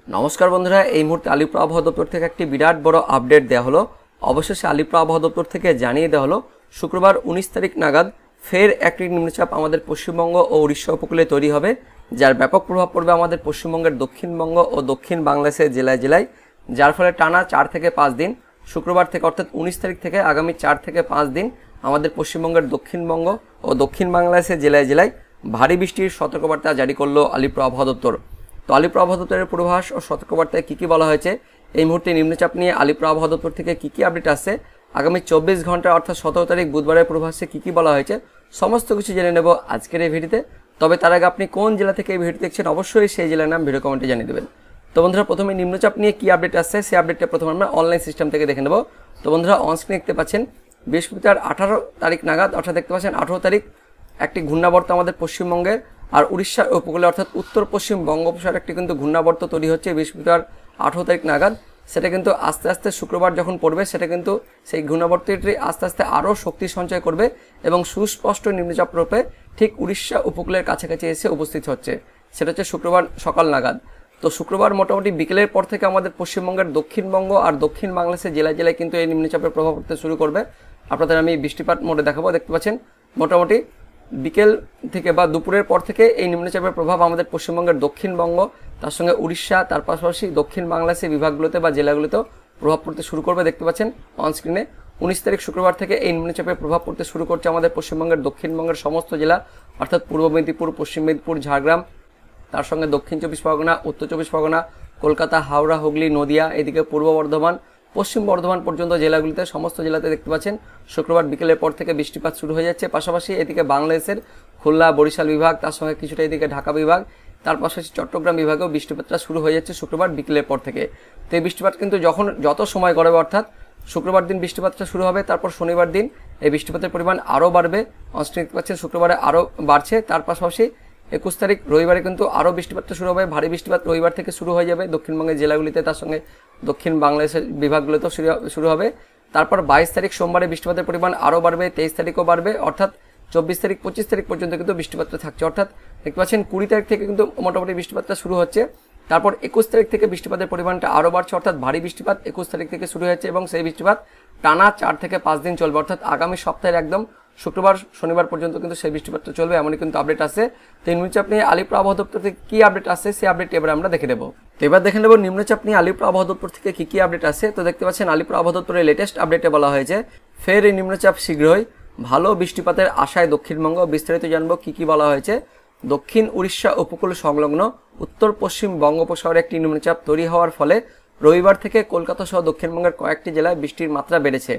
নমস্কার বন্ধুরা, এই মুহূর্তে আলিপুর আবহাওয়া দপ্তর থেকে একটি বিরাট বড় আপডেট দেওয়া হলো। অবশেষে আলিপুর আবহাওয়া দপ্তর থেকে জানিয়ে দেওয়া হলো শুক্রবার 19 তারিখ নাগাদ ফের একটি নিম্নচাপ আমাদের পশ্চিমবঙ্গ ও উড়িষ্যা উপকূলে তৈরি হবে, যার ব্যাপক প্রভাব পড়বে আমাদের পশ্চিমবঙ্গের দক্ষিণবঙ্গ ও দক্ষিণ বাংলাদেশের জেলায় জেলায়, যার ফলে টানা 4 থেকে 5 দিন শুক্রবার থেকে অর্থাৎ 19 তারিখ থেকে আগামী 4 থেকে 5 দিন আমাদের পশ্চিমবঙ্গের দক্ষিণবঙ্গ ও দক্ষিণ বাংলাদেশের জেলায় জেলায় ভারী বৃষ্টির সতর্কবার্তা জারি করলো আলিপুর আবহাওয়া দপ্তর। তো আলিপুর আবহাওয়া দপ্তরের পূর্বাভাস ও সতর্কবার্তায় কী কী বলা হয়েছে, এই মুহূর্তে নিম্নচাপ নিয়ে আলিপুর আবহাওয়া দপ্তর থেকে কী কী আপডেট আসছে, আগামী 24 ঘন্টা অর্থাৎ 17 তারিখ বুধবারের পূর্বাভাসে কী কী বলা হয়েছে, সমস্ত কিছু জেনে নেব আজকের এই ভিডিওতে। তবে তার আগে আপনি কোন জেলা থেকে এই ভিডিও দেখছেন অবশ্যই সেই জেলার নাম ভিডিও কমেন্টে জানিয়ে দেবেন। তো বন্ধুরা, প্রথমে নিম্নচাপ নিয়ে কী আপডেট আসছে সেই আপডেটটা প্রথমে আমরা অনলাইন সিস্টেম থেকে দেখে নেব। তো বন্ধুরা, অনস্ক্রিনে দেখতে পাচ্ছেন বৃহস্পতিবার 18 তারিখ নাগাদ অর্থাৎ দেখতে পাচ্ছেন 18 তারিখ একটি ঘূর্ণাবর্ত আমাদের পশ্চিমবঙ্গের আর উড়িষ্যার উপকূলে অর্থাৎ উত্তর পশ্চিম বঙ্গোপসাগরে একটি কিন্তু ঘূর্ণাবর্ত তৈরি হচ্ছে বৃহস্পতিবার 18 তারিখ নাগাদ। সেটা কিন্তু আস্তে আস্তে শুক্রবার যখন পড়বে সেটা কিন্তু সেই ঘূর্ণাবর্তটি আস্তে আস্তে আরও শক্তি সঞ্চয় করবে এবং সুস্পষ্ট নিম্নচাপ রূপে ঠিক উড়িষ্যা উপকূলের কাছাকাছি এসে উপস্থিত হচ্ছে। সেটা হচ্ছে শুক্রবার সকাল নাগাদ। তো শুক্রবার মোটামুটি বিকেলের পর থেকে আমাদের পশ্চিমবঙ্গের দক্ষিণবঙ্গ আর দক্ষিণ বাংলাদেশের জেলায় জেলায় কিন্তু এই নিম্নচাপের প্রভাব পড়তে শুরু করবে। আপনাদের আমি বৃষ্টিপাত মোডে দেখাবো। দেখতে পাচ্ছেন মোটামুটি বিকেল থেকে বা দুপুরের পর থেকে এই নিম্নচাপের প্রভাব আমাদের পশ্চিমবঙ্গের দক্ষিণবঙ্গ, তার সঙ্গে উড়িষ্যা, তার পাশাপাশি দক্ষিণ বাংলাদেশের বিভাগগুলোতে বা জেলাগুলোতেও প্রভাব পড়তে শুরু করবে। দেখতে পাচ্ছেন অনস্ক্রিনে 19 তারিখ শুক্রবার থেকে এই নিম্নচাপের প্রভাব পড়তে শুরু করছে আমাদের পশ্চিমবঙ্গের দক্ষিণবঙ্গের সমস্ত জেলা অর্থাৎ পূর্ব মেদিনীপুর, পশ্চিম মেদিনীপুর, ঝাড়গ্রাম, তার সঙ্গে দক্ষিণ 24 পরগনা, উত্তর 24 পরগনা, কলকাতা, হাওড়া, হুগলি, নদিয়া, এদিকে পূর্ব বর্ধমান, পশ্চিম বর্ধমান পর্যন্ত জেলাগুলিতে সমস্ত জেলাতে দেখতে পাচ্ছেন শুক্রবার বিকেলের পর থেকে বৃষ্টিপাত শুরু হয়ে যাচ্ছে। পাশাপাশি এদিকে বাংলাদেশের খুলনা, বরিশাল বিভাগ, তার সঙ্গে কিছুটা এদিকে ঢাকা বিভাগ, তার পাশাপাশি চট্টগ্রাম বিভাগেও বৃষ্টিপাতটা শুরু হয়ে যাচ্ছে শুক্রবার বিকেলের পর থেকে। তো এই বৃষ্টিপাত কিন্তু যত সময় গড়াবে অর্থাৎ শুক্রবার দিন বৃষ্টিপাতটা শুরু হবে, তারপর শনিবার দিন এই বৃষ্টিপাতের পরিমাণ আরও বাড়বে। অনস্ক্রিনে দেখতে পাচ্ছেন শুক্রবারে আরও বাড়ছে। তার পাশাপাশি 21 তারিখ রবিবারে কিন্তু আরও বৃষ্টিপাতটা শুরু হবে। ভারী বৃষ্টিপাত রবিবার থেকে শুরু হয়ে যাবে দক্ষিণবঙ্গের জেলাগুলিতে, তার সঙ্গে দক্ষিণ বাংলাদেশের বিভাগগুলোতেও শুরু হবে। তারপর 22 তারিখ সোমবারে বৃষ্টিপাতের পরিমাণ আরও বাড়বে, 23 তারিখও বাড়বে, অর্থাৎ 24 তারিখ 25 তারিখ পর্যন্ত কিন্তু বৃষ্টিপাতটা থাকছে। অর্থাৎ দেখতে পাচ্ছেন 20 তারিখ থেকে কিন্তু মোটামুটি বৃষ্টিপাতটা শুরু হচ্ছে। তারপর 21 তারিখ থেকে বৃষ্টিপাতের পরিমাণটা আরও বাড়ছে, অর্থাৎ ভারী বৃষ্টিপাত 21 তারিখ থেকে শুরু হয়েছে এবং সেই বৃষ্টিপাত টানা 4 থেকে 5 দিন চলবে, অর্থাৎ আগামী সপ্তাহের একদম শুক্রবার শনিবার পর্যন্ত কিন্তু সেই বৃষ্টিপাতটা চলবে, এমনই কিন্তু আপডেট আছে। তো নিম্নচাপ নিয়ে আলিপুর আবহাওয়া দপ্তর থেকে কী আপডেট আসছে সেই আপডেটটি এবার আমরা দেখে নেব। তো এবার দেখে নেব নিম্নচাপ নিয়ে আলিপুর আবহাওয়া দপ্তর থেকে কী কী আপডেট আছে। তো দেখতে পাচ্ছেন আলিপুর আবহাওয়া দপ্তরের লেটেস্ট আপডেটে বলা হয়েছে ফের এই নিম্নচাপ শীঘ্রই, ভালো বৃষ্টিপাতের আশায় দক্ষিণবঙ্গ। বিস্তারিত জানবো কী কী বলা হয়েছে। দক্ষিণ উড়িষ্যা উপকূল সংলগ্ন উত্তর পশ্চিম বঙ্গোপসাগরে একটি নিম্নচাপ তৈরি হওয়ার ফলে রবিবার থেকে কলকাতা সহ দক্ষিণবঙ্গের কয়েকটি জেলায় বৃষ্টির মাত্রা বেড়েছে।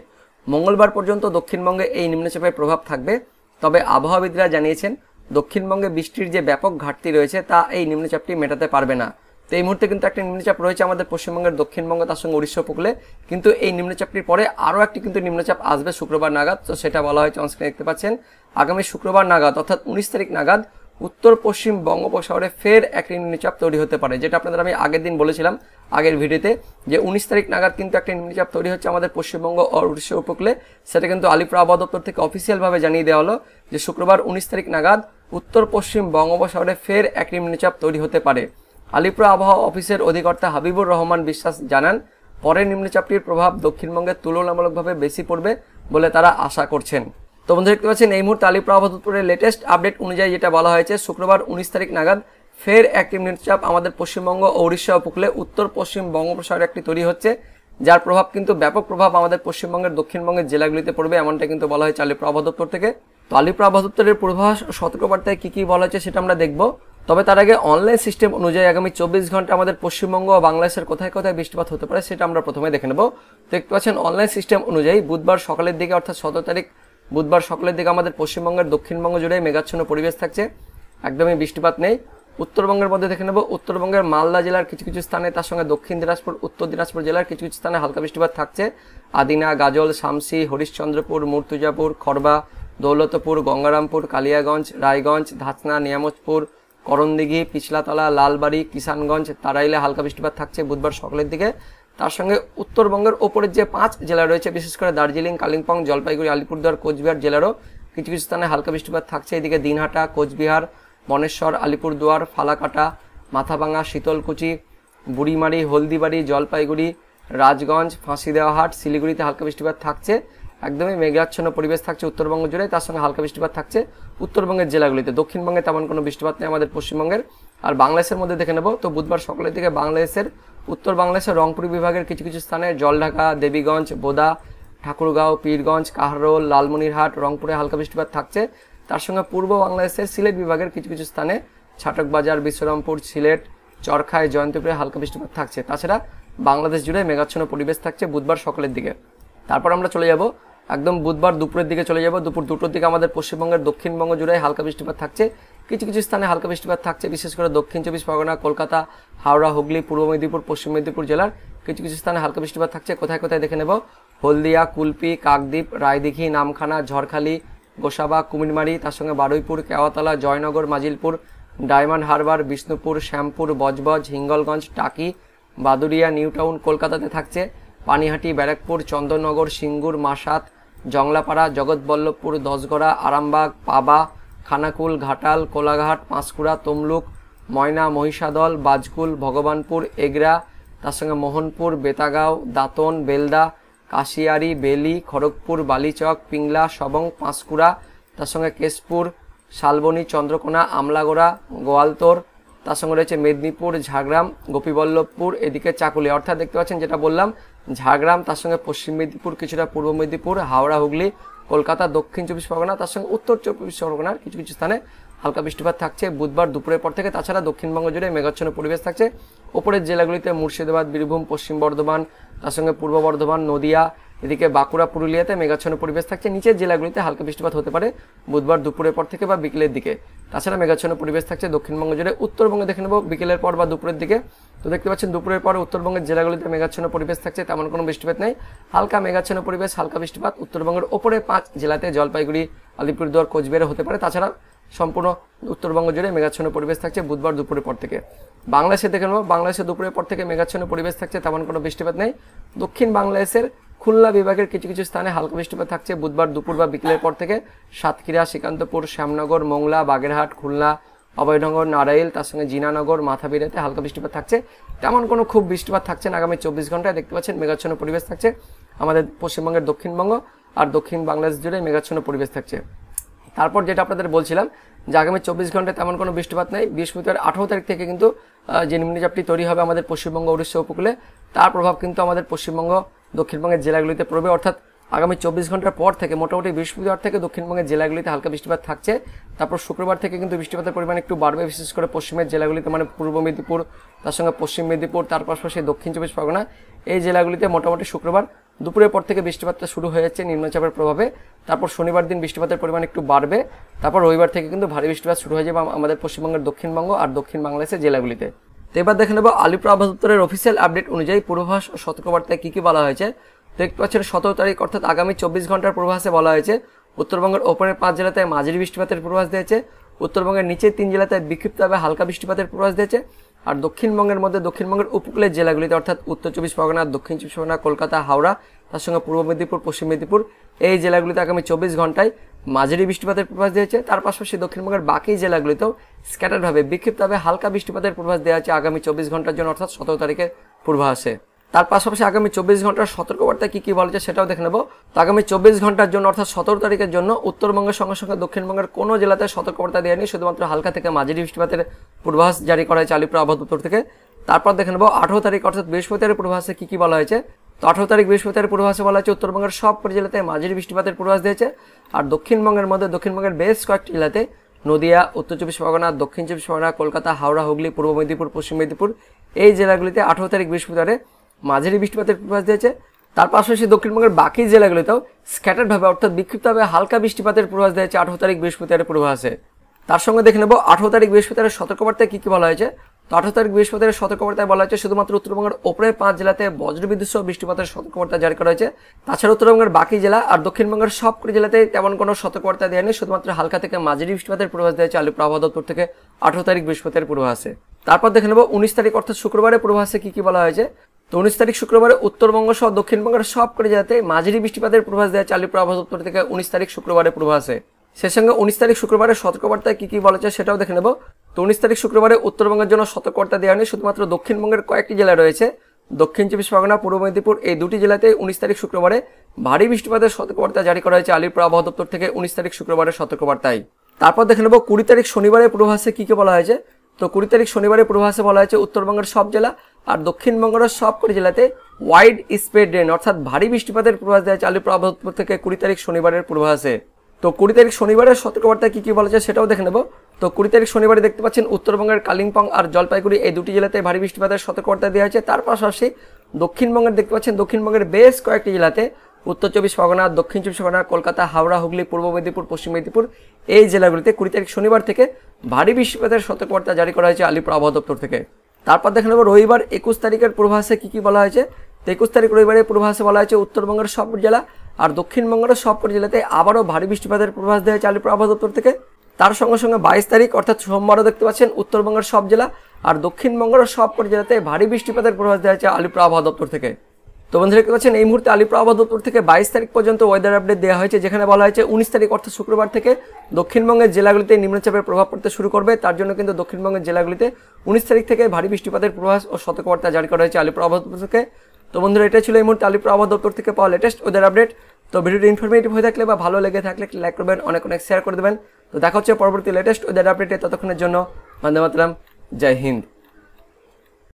মঙ্গলবার পর্যন্ত দক্ষিণবঙ্গে এই নিম্নচাপের প্রভাব থাকবে। তবে আবহাওয়াবিদরা জানিয়েছেন দক্ষিণবঙ্গে বৃষ্টির যে ব্যাপক ঘাটতি রয়েছে তা এই নিম্নচাপটি মেটাতে পারবে না। তো এই মুহূর্তে কিন্তু একটা নিম্নচাপ রয়েছে আমাদের পশ্চিমবঙ্গের দক্ষিণবঙ্গ, তার সঙ্গে উড়িষ্যা উপকূলে, কিন্তু এই নিম্নচাপটির পরে আরও একটি কিন্তু নিম্নচাপ আসবে শুক্রবার নাগাদ। তো সেটা বলা হয়েছে অনস্ক্রিনে দেখতে পাচ্ছেন আগামী শুক্রবার নাগাদ অর্থাৎ 19 তারিখ নাগাদ উত্তর পশ্চিম বঙ্গোপসাগরে ফের একটি নিম্নচাপ তৈরি হতে পারে, যেটা আপনাদের আমি আগের দিন বলেছিলাম আগের ভিডিওতে যে 19 তারিখ নাগাদ কিন্তু একটা নিম্নচাপ তৈরি হচ্ছে আমাদের পশ্চিমবঙ্গ ও উড়িষ্যা উপকূলে। সেটা কিন্তু আলিপুর আবহাওয়া দপ্তর থেকে অফিসিয়ালভাবে জানিয়ে দেওয়া হলো যে শুক্রবার 19 তারিখ নাগাদ উত্তর পশ্চিম বঙ্গোপসাগরে ফের এক নিম্নচাপ তৈরি হতে পারে। আলিপুর আবহাওয়া অফিসের অধিকর্তা হাবিবুর রহমান বিশ্বাস জানান পরের নিম্নচাপটির প্রভাব দক্ষিণবঙ্গের তুলনামূলকভাবে বেশি পড়বে বলে তারা আশা করছেন। তো বন্ধুরা, দেখতে পাচ্ছেন এই মুহূর্তে আলিপুর আবহাওয়া দপ্তরের লেটেস্ট আপডেট অনুযায়ী যেটা বলা হয়েছে শুক্রবার 19 তারিখ নাগাদ ফের একটি নিম্নচাপ আমাদের পশ্চিমবঙ্গ ও উড়িষ্যা উপকূলে উত্তর পশ্চিম বঙ্গোপসাগরে একটি তৈরি হচ্ছে, যার প্রভাব কিন্তু ব্যাপক প্রভাব আমাদের পশ্চিমবঙ্গের দক্ষিণবঙ্গের জেলাগুলিতে পড়বে, এমনটা কিন্তু বলা হয়েছে আলিপুর আবহাওয়া দপ্তর থেকে। তো আলিপুর আবহাওয়া দপ্তরের পূর্বাভাস সতর্কবার্তায় কী কী বলা হয়েছে সেটা আমরা দেখব। তবে তার আগে অনলাইন সিস্টেম অনুযায়ী আগামী 24 ঘন্টা আমাদের পশ্চিমবঙ্গ ও বাংলাদেশের কোথায় কোথায় বৃষ্টিপাত হতে পারে সেটা আমরা প্রথমে দেখে নেব। দেখতে পাচ্ছেন অনলাইন সিস্টেম অনুযায়ী বুধবার সকালের দিকে অর্থাৎ 17 তারিখ বুধবার সকালের দিকে আমাদের পশ্চিমবঙ্গের দক্ষিণবঙ্গ জুড়ে মেঘাচ্ছন্ন পরিবেশ থাকছে, একদমই বৃষ্টিপাত নেই। উত্তরবঙ্গের মধ্যে দেখে নেব উত্তরবঙ্গের মালদা জেলার কিছু কিছু স্থানে, তার সঙ্গে দক্ষিণ দিনাজপুর, উত্তর দিনাজপুর জেলার কিছু কিছু স্থানে হালকা বৃষ্টিপাত থাকছে। আদিনা, গাজল, শামসি, হরিশ্চন্দ্রপুর, মুর্তুজাপুর, খড়বা, দৌলতপুর, গঙ্গারামপুর, কালিয়াগঞ্জ, রায়গঞ্জ, ধাচনা, নিয়ামতপুর, করণদিঘি, পিছলাতলা, লালবাড়ি, কিষানগঞ্জ, তারাইলে হালকা বৃষ্টিপাত থাকছে বুধবার সকালের দিকে। তার সঙ্গে উত্তরবঙ্গের ওপরের যে 5 জেলা রয়েছে বিশেষ করে দার্জিলিং, কালিম্পং, জলপাইগুড়ি, আলিপুরদুয়ার, কোচবিহার জেলারও কিছু কিছু স্থানে হালকা বৃষ্টিপাত থাকছে। এদিকে দিনহাটা, কোচবিহার, বনেশ্বর, আলিপুরদুয়ার, ফালাকাটা, মাথাভাঙা, শীতলকুচি, বুড়িমারি, হলদিবাড়ি, জলপাইগুড়ি, রাজগঞ্জ, ফাঁসিদেওহাট, শিলিগুড়িতে হালকা বৃষ্টিপাত থাকছে। একদমই মেঘাচ্ছন্ন পরিবেশ থাকছে উত্তরবঙ্গ জুড়ে, তার সঙ্গে হালকা বৃষ্টিপাত থাকছে উত্তরবঙ্গের জেলাগুলিতে। দক্ষিণবঙ্গে তেমন কোনো বৃষ্টিপাত নেই আমাদের পশ্চিমবঙ্গের। আর বাংলাদেশের মধ্যে দেখে নেব, তো বুধবার সকালের দিকে বাংলাদেশের উত্তর বাংলাদেশের রংপুর বিভাগের কিছু কিছু স্থানে, জলঢাকা, দেবীগঞ্জ, বোদা, ঠাকুরগাঁও, পীরগঞ্জ, কাহারোল, লালমনিরহাট, রংপুরে হালকা বৃষ্টিপাত থাকছে। তার সঙ্গে পূর্ব বাংলাদেশের সিলেট বিভাগের কিছু কিছু স্থানে, ছাটকবাজার, বিশ্বরামপুর, সিলেট, চরখায়, জয়ন্তপুরে হালকা বৃষ্টিপাত থাকছে। তাছাড়া বাংলাদেশ জুড়ে মেঘাচ্ছন্ন পরিবেশ থাকছে বুধবার সকালের দিকে। তারপর আমরা চলে যাব একদম বুধবার দুপুরের দিকে চলে যাব। দুপুর 2টোর দিকে আমাদের পশ্চিমবঙ্গের দক্ষিণবঙ্গ জুড়ে হালকা বৃষ্টিপাত থাকছে। কিছু কিছু স্থানে হালকা বৃষ্টিপাত থাকছে, বিশেষ করে দক্ষিণ 24 পরগনা, কলকাতা, হাওড়া, হুগলি, পূর্ব মেদিনীপুর, পশ্চিম মেদিনীপুর জেলার কিছু কিছু স্থানে হালকা বৃষ্টিপাত থাকছে। কোথায় কোথায় দেখে নেব, হলদিয়া, কুলপি, কাকদ্বীপ, রায়দিঘি, নামখানা, ঝড়খালি, গোসাবা, কুমিরমারি, তার সঙ্গে বারুইপুর, কেওয়াতলা, জয়নগর, মাজিলপুর, ডায়মন্ড হারবার, বিষ্ণুপুর, শ্যামপুর, বজবজ, হিঙ্গলগঞ্জ, টাকি, বাদুরিয়া, নিউ টাউন কলকাতাতে থাকছে। পানিহাটি, ব্যারাকপুর, চন্দননগর, সিঙ্গুর, মাসাত, জংলাপাড়া, জগৎবল্লভপুর, দশগড়া, আরামবাগ, পাবা, খানাকুল, ঘাটাল, কোলাঘাট, পাঁশকুড়া, তমলুক, ময়না, মহিষাদল, বাজকুল, ভগবানপুর, এগরা, তার সঙ্গে মোহনপুর, বেতাগাঁও, দাঁতন, বেলদা, কাশিয়ারি, বেলি, খড়গপুর, বালিচক, পিংলা, সবং, পাঁশকুড়া, তার সঙ্গে কেশপুর, শালবনী, চন্দ্রকোনা, আমলাগোড়া, গোয়ালতোর, তার সঙ্গে রয়েছে মেদিনীপুর, ঝাড়গ্রাম, গোপীবল্লভপুর, এদিকে চাকুলি। অর্থাৎ দেখতে পাচ্ছেন যেটা বললাম, ঝাড়গ্রাম, তার সঙ্গে পশ্চিম মেদিনীপুর, কিছুটা পূর্ব মেদিনীপুর, হাওড়া, হুগলি, কলকাতা, দক্ষিণ 24 পরগনা, তার সঙ্গে উত্তর 24 পরগনার কিছু কিছু স্থানে হালকা বৃষ্টিপাত থাকছে বুধবার দুপুরের পর থেকে। তাছাড়া দক্ষিণবঙ্গ জুড়ে মেঘাচ্ছন্ন পরিবেশ থাকছে। ওপরের জেলাগুলিতে মুর্শিদাবাদ, বীরভূম, পশ্চিম বর্ধমান, তার সঙ্গে পূর্ব বর্ধমান, নদিয়া, এদিকে বাঁকুড়া, পুরুলিয়াতে মেঘাচ্ছন্ন পরিবেশ থাকছে। নিচের জেলাগুলিতে হালকা বৃষ্টিপাত হতে পারে বুধবার দুপুরের পর থেকে বা বিকেলের দিকে। তাছাড়া মেঘাচ্ছন্ন পরিবেশ থাকছে দক্ষিণবঙ্গ জুড়ে। উত্তরবঙ্গে দেখে নেব বিকেলের পর বা দুপুরের দিকে। তো দেখতে পাচ্ছেন দুপুরের পর উত্তরবঙ্গের জেলাগুলিতে মেঘাচ্ছন্ন পরিবেশ থাকছে, তেমন কোনো বৃষ্টিপাত নেই। হালকা মেঘাচ্ছন্ন পরিবেশ, হালকা বৃষ্টিপাত উত্তরবঙ্গের ওপরে 5 জেলাতে, জলপাইগুড়ি, আলিপুরদুয়ার, কোচবিহারে হতে পারে। তাছাড়া সম্পূর্ণ উত্তরবঙ্গ জুড়ে মেঘাচ্ছন্ন পরিবেশ থাকছে বুধবার দুপুরের পর থেকে। বাংলাদেশে দেখে নেব, বাংলাদেশে দুপুরের পর থেকে মেঘাচ্ছন্ন পরিবেশ থাকছে, তেমন কোনো বৃষ্টিপাত নেই। দক্ষিণ বাংলাদেশের খুলনা বিভাগের কিছু কিছু স্থানে হালকা বৃষ্টিপাত থাকছে বুধবার দুপুর বা বিকেলের পর থেকে। সাতক্ষীরা, শ্রীকান্তপুর, শ্যামনগর, মোংলা, বাগেরহাট, খুলনা, অভয়নগর, নারাইল, তার সঙ্গে জিনানগর, মাথাবিরাতে হালকা বৃষ্টিপাত থাকছে। তেমন কোনো খুব বৃষ্টিপাত থাকছে না আগামী 24 ঘন্টায়। দেখতে পাচ্ছেন মেঘাচ্ছন্ন পরিবেশ থাকছে আমাদের পশ্চিমবঙ্গের দক্ষিণবঙ্গ আর দক্ষিণ বাংলাদেশ জুড়ে মেঘাচ্ছন্ন পরিবেশ থাকছে। তারপর যেটা আপনাদের বলছিলাম যে আগামী 24 ঘন্টায় তেমন কোনো বৃষ্টিপাত নেই। বৃহস্পতিবার 18 তারিখ থেকে কিন্তু যে নিম্নচাপটি তৈরি হবে আমাদের পশ্চিমবঙ্গ উড়িষ্যা উপকূলে, তার প্রভাব কিন্তু আমাদের পশ্চিমবঙ্গ দক্ষিণবঙ্গের জেলাগুলিতে পড়বে। অর্থাৎ আগামী 24 ঘন্টার পর থেকে মোটামুটি বৃহস্পতিবার থেকে দক্ষিণবঙ্গের জেলাগুলিতে হালকা বৃষ্টিপাত থাকছে। তারপর শুক্রবার থেকে কিন্তু বৃষ্টিপাতের পরিমাণ একটু বাড়বে, বিশেষ করে পশ্চিমের জেলাগুলিতে, মানে পূর্ব মেদিনীপুর, তার সঙ্গে পশ্চিম মেদিনীপুর, তার পাশাপাশি দক্ষিণ 24 পরগনা, এই জেলাগুলিতে মোটামুটি শুক্রবার দুপুরের পর থেকে বৃষ্টিপাতটা শুরু হয়ে যাচ্ছে নিম্নচাপের প্রভাবে। তারপর শনিবার দিন বৃষ্টিপাতের পরিমাণ একটু বাড়বে। তারপর রবিবার থেকে কিন্তু ভারী বৃষ্টিপাত শুরু হয়ে যাবে আমাদের পশ্চিমবঙ্গের দক্ষিণবঙ্গ আর দক্ষিণ বাংলাদেশের জেলাগুলিতে। তো এবার দেখে নেব আলিপুর আবহাওয়া দপ্তরের অফিসিয়াল আপডেট অনুযায়ী পূর্বাভাস ও সতর্কবার্তায় কী কী বলা হয়েছে। দেখতে পাচ্ছেন 17 তারিখ অর্থাৎ আগামী 24 ঘন্টার পূর্বাভাসে বলা হয়েছে উত্তরবঙ্গের ওপরের 5 জেলাতে মাঝারি বৃষ্টিপাতের পূর্বাভাস দিয়েছে, উত্তরবঙ্গের নিচের 3 জেলাতে বিক্ষিপ্তভাবে হালকা বৃষ্টিপাতের পূর্বাভাস দিয়েছে। আর দক্ষিণবঙ্গের মধ্যে দক্ষিণবঙ্গের উপকূলের জেলাগুলিতে অর্থাৎ উত্তর 24 পরগনা, দক্ষিণ 24 পরগনা, কলকাতা, হাওড়া, তার সঙ্গে পূর্ব মেদিনীপুর, পশ্চিম মেদিনীপুর, এই জেলাগুলিতে আগামী 24 ঘন্টায় মাঝারি বৃষ্টিপাতের পূর্বাভাস দিয়েছে। তার পাশাপাশি দক্ষিণবঙ্গের বাকি জেলাগুলিতেও স্ক্যাটারভাবে বিক্ষিপ্তভাবে হালকা বৃষ্টিপাতের পূর্বাভাস দেওয়া আছে আগামী 24 ঘন্টার জন্য, অর্থাৎ 17 তারিখের পূর্বাভাসে। তার পাশাপাশি আগামী 24 ঘন্টার সতর্কবার্তায় কী কী বলা হয়েছে সেটাও দেখে নেব। তো আগামী 24 ঘন্টার জন্য অর্থাৎ 17 তারিখের জন্য উত্তরবঙ্গের সঙ্গে সঙ্গে দক্ষিণবঙ্গের কোনো জেলাতে সতর্কবার্তা দেওয়া নেই, শুধুমাত্র হালকা থেকে মাঝারি বৃষ্টিপাতের পূর্বাভাস জারি করা হয়েছে আলিপুর আবহাওয়া দপ্তর থেকে। তারপর দেখে নেব 18 তারিখ অর্থাৎ বৃহস্পতিবারের পূর্বাভাসে কী কী বলা হয়েছে। তো 18 তারিখ বৃহস্পতিবারের পূর্বাভাসে বলা হয়েছে উত্তরবঙ্গের সব জেলাতে মাঝারি বৃষ্টিপাতের পূর্বাভাস দিয়েছে। আর দক্ষিণবঙ্গের মধ্যে দক্ষিণবঙ্গের বেশ কয়েকটি জেলাতে নদিয়া, উত্তর 24 পরগনা, দক্ষিণ 24 পরগনা, কলকাতা, হাওড়া, হুগলি, পূর্ব মেদিনীপুর, পশ্চিম মেদিনীপুর, এই জেলাগুলিতে 18 তারিখ বৃহস্পতিবারে মাঝারি বৃষ্টিপাতের পূর্বাভাস দিয়েছে। তার পাশাপাশি দক্ষিণবঙ্গের বাকি জেলাগুলিতেও স্ক্যাটারভাবে অর্থাৎ বিক্ষিপ্তভাবে হালকা বৃষ্টিপাতের পূর্বাভাস দিয়েছে 18 তারিখ বৃহস্পতিবারের পূর্বাভাসে। তার সঙ্গে দেখে নেব 18 তারিখ বৃহস্পতিবারের সতর্কবার্তায় কী কী বলা হয়েছে। তো 18 তারিখ বৃহস্পতিবারের সতর্কবার্তায় বলা হয়েছে শুধুমাত্র উত্তরবঙ্গের ওপরের 5 জেলাতে বজ্রবিদ্যুৎ সহ বৃষ্টিপাতের সতর্কবার্তা জারি করা হয়েছে। তাছাড়া উত্তরবঙ্গের বাকি জেলা আর দক্ষিণবঙ্গের সবকটি জেলাতে তেমন কোনো সতর্কবার্তা দেওয়া নেই, শুধুমাত্র হালকা থেকে মাঝারি বৃষ্টিপাতের পূর্বাভাস দিয়েছে আলিপুর আবহাওয়া দপ্তর থেকে 18 তারিখ বৃহস্পতিবারের পূর্বাভাসে। তারপর দেখে নেব 19 তারিখ অর্থাৎ শুক্রবারের পূর্বাভাসে কী কী বলা হয়েছে। তো 19 তারিখ শুক্রবারে উত্তরবঙ্গ সহ দক্ষিণবঙ্গের সবকটি জেলাতে মাঝারি বৃষ্টিপাতের পূর্বাভাস দেওয়া হয়েছে আলিপুর আবহাওয়া দপ্তর থেকে 19 তারিখ শুক্রবারের পূর্বাভাসে। সেই সঙ্গে 19 তারিখ শুক্রবারের সতর্কবার্তায় কি বলা যায় সেটাও দেখে নেব। তো 19 তারিখ শুক্রবারে উত্তরবঙ্গের জন্য সতর্কবার্তা দেওয়া নেই, শুধুমাত্র দক্ষিণবঙ্গের কয়েকটি জেলা রয়েছে, দক্ষিণ চব্বিশ পরগনা, পূর্ব মেদিনীপুর, এই দুটি জেলাতে 19 তারিখ শুক্রবারে ভারী বৃষ্টিপাতের সতর্কবার্তা জারি করা হয়েছে আলিপুর আবহাওয়া দপ্তর থেকে 19 তারিখ শুক্রবারের সতর্কবার্তায়। তারপর দেখে নেব 20 তারিখ শনিবারের পূর্বাভাসে কি বলা হয়েছে। তো 20 তারিখ শনিবারের পূর্বাভাসে বলা হয়েছে উত্তরবঙ্গের সব জেলা আর দক্ষিণবঙ্গের সবকটি জেলাতে ওয়াইড স্প্রেড রেন অর্থাৎ ভারী বৃষ্টিপাতের পূর্বাভাস দেওয়া হয়েছে আলিপুর আবহাওয়া দপ্তর থেকে 20 তারিখ শনিবারের পূর্বাভাসে। তো 20 তারিখ শনিবারের সতর্কবার্তায় কি বলা যায় সেটাও দেখে নেব। তো 20 তারিখ শনিবারে দেখতে পাচ্ছেন উত্তরবঙ্গের কালিম্পং আর জলপাইগুড়ি এই দুটি জেলাতে ভারী বৃষ্টিপাতের সতর্কবার্তা দেওয়া হয়েছে। তার পাশাপাশি দক্ষিণবঙ্গের দেখতে পাচ্ছেন দক্ষিণবঙ্গের বেশ কয়েকটি জেলাতে উত্তর চব্বিশ পরগনা, দক্ষিণ চব্বিশ পরগনা, কলকাতা, হাওড়া, হুগলি, পূর্ব মেদিনীপুর, পশ্চিম মেদিনীপুর এই জেলাগুলিতে 20 তারিখ শনিবার থেকে ভারী বৃষ্টিপাতের সতর্কবার্তা জারি করা হয়েছে আলিপুর আবহাওয়া দপ্তর থেকে। তারপর দেখে নেব রবিবার 21 তারিখের পূর্বাভাসে কি বলা হয়েছে। তো 21 তারিখ রবিবারের পূর্বাভাসে বলা হয়েছে উত্তরবঙ্গের সব জেলা আর দক্ষিণবঙ্গের সবকটি জেলাতে আবারও ভারী বৃষ্টিপাতের পূর্বাভাস দেওয়া হয়েছে আলিপুর আবহাওয়া দপ্তর থেকে। তার সঙ্গে সঙ্গে 22 তারিখ অর্থাৎ সোমবারও দেখতে পাচ্ছেন উত্তরবঙ্গের সব জেলা আর দক্ষিণবঙ্গের সবকটি জেলাতে ভারী বৃষ্টিপাতের পূর্বাভাস দেওয়া হয়েছে আলিপুর আবহাওয়া দপ্তর থেকে। তো বন্ধুরা দেখতে পাচ্ছেন এই মুহূর্তে আলিপুর আবহাওয়া দপ্তর থেকে 22 তারিখ পর্যন্ত ওয়েদার আপডেট দেওয়া হয়েছে, যেখানে বলা হয়েছে 19 তারিখ অর্থাৎ শুক্রবার থেকে দক্ষিণবঙ্গের জেলাগুলিতে নিম্নচাপের প্রভাব পড়তে শুরু করবে। তার জন্য কিন্তু দক্ষিণবঙ্গের জেলাগুলিতে 19 তারিখ থেকে ভারী বৃষ্টিপাতের পূর্বাভাস ও সতর্কবার্তা জারি করা হয়েছে আলিপুর আবহাওয়া দপ্তর থেকে। তো বন্ধুরা এটা ছিল এই মুহূর্তে আলিপুর আবহাওয়া দপ্তর থেকে পাওয়া লেটেস্ট ওয়েদার আপডেট। তো ভিডিওটি ইনফরমেটিভ হয়ে থাকলে বা ভালো লেগে থাকলে লাইক করবেন, অনেক শেয়ার করে দেবেন। তো দেখা হচ্ছে পরবর্তী লেটেস্ট ওয়েদার আপডেটে, ততক্ষণের জন্য বন্দে মাতরম, জয় হিন্দ।